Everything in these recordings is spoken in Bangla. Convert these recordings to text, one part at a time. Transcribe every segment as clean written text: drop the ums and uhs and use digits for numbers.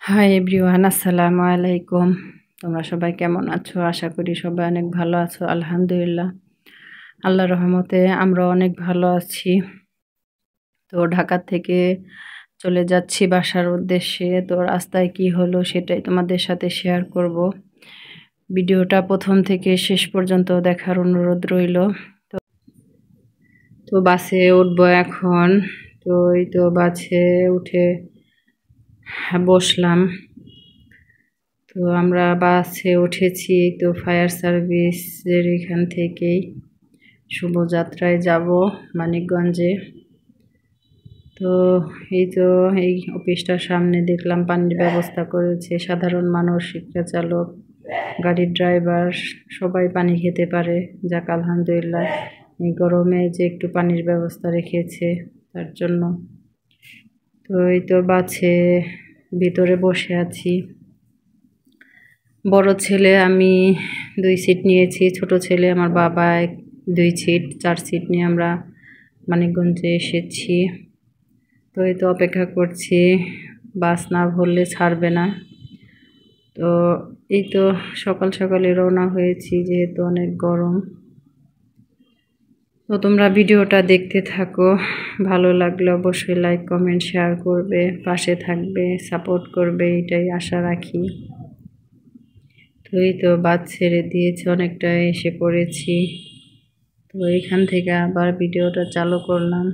হাই এভরিওয়ান, আসসালামু আলাইকুম। তোমরা সবাই কেমন আছো? আশা করি সবাই অনেক ভালো আছো। আলহামদুলিল্লাহ, আল্লাহর রহমতে আমরা অনেক ভালো আছি। তো ঢাকা থেকে চলে যাচ্ছি বাসার উদ্দেশ্যে। তো রাস্তায় কি হলো সেটাই তোমাদের সাথে শেয়ার করব। ভিডিওটা প্রথম থেকে শেষ পর্যন্ত দেখার অনুরোধ রইল। তো বাসে উঠবো এখন। তো এই তো বাসে উঠে বসলাম। তো আমরা বাসে উঠেছি তো ফায়ার সার্ভিসের এখান থেকেই শুভযাত্রায় যাব মানিকগঞ্জে। তো এই তো এই অফিসটার সামনে দেখলাম পানির ব্যবস্থা করেছে। সাধারণ মানুষ, রিক্সা চালক, গাড়ির ড্রাইভার সবাই পানি খেতে পারে। যাক আলহামদুলিল্লাহ, এই গরমে যে একটু পানির ব্যবস্থা রেখেছে তার জন্য। তো এই তো বাসে ভিতরে বসে আছি। বড় ছেলে আমি 2 সিট নিয়েছি, ছোট ছেলে আমার বাবা 2 সিট, 4 সিট নিয়ে আমরা মানিকগঞ্জে এসেছি। তো এই তো অপেক্ষা করছি, বাস না ভরলে ছাড়বে না। তো এই তো সকাল সকালে রওনা হয়েছি যেহেতু অনেক গরম। তো তোমরা ভিডিওটা দেখতে থাকো, ভালো লাগলে অবশ্যই লাইক কমেন্ট শেয়ার করবে, পাশে থাকবে, সাপোর্ট করবে, এটাই আশা রাখি। তো এই তো বাস ছেড়ে দিয়েছে, অনেকটা এসে পড়েছি। তো এখান থেকে আবার ভিডিওটা চালু করলাম।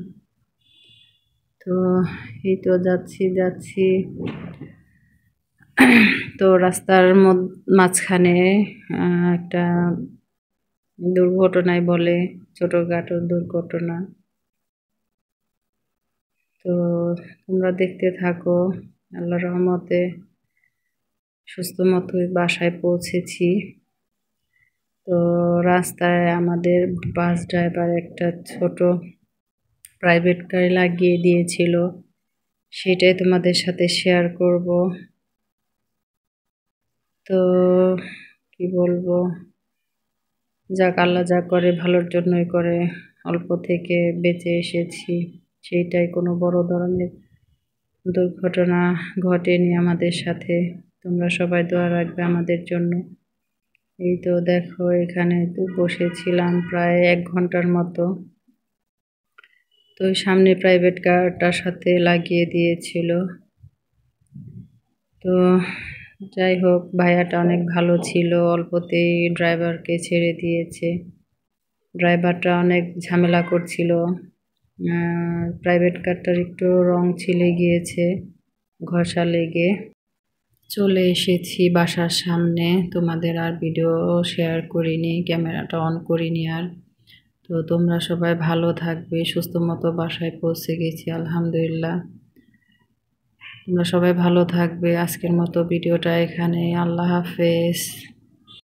তো এই তো যাচ্ছি তো রাস্তার মাঝখানে একটা দুর্ঘটনায় বলে, ছোটখাটো দুর্ঘটনা। তো তোমরা দেখতে থাকো। আল্লাহর রহমতে সুস্থ মতোই বাসায় পৌঁছেছি। তো রাস্তায় আমাদের বাস ড্রাইভার একটা ছোট প্রাইভেট গাড়ি লাগিয়ে দিয়েছিল, সেটাই তোমাদের সাথে শেয়ার করব। তো কি বলবো, যাক আল্লাহ যা করে ভালোর জন্যই করে। অল্প থেকে বেঁচে এসেছি, সেইটাই কোনো বড় ধরনের দুর্ঘটনা ঘটেনি আমাদের সাথে। তোমরা সবাই দোয়া রাখবে আমাদের জন্য। এই তো দেখো এখানে তো বসেছিলাম প্রায় 1 ঘন্টার মতো। তো সামনে প্রাইভেট কারটার সাথে লাগিয়ে দিয়েছিল। তো যাই হোক, ভাইয়াটা অনেক ভালো ছিল, অল্পতেই ড্রাইভারকে ছেড়ে দিয়েছে। ড্রাইভারটা অনেক ঝামেলা করছিল। প্রাইভেট কারটার একটু রং ছিলে গিয়েছে, ঘষা লেগে। চলে এসেছি বাসার সামনে, তোমাদের আর ভিডিও শেয়ার করিনি, ক্যামেরাটা অন করিনি আর। তো তোমরা সবাই ভালো থাকবে, সুস্থ মতো বাসায় পৌঁছে গেছি আলহামদুলিল্লাহ। তোমরা সবাই ভালো থাকবে। আজকের মতো ভিডিওটা এখানে, আল্লাহ হাফেজ।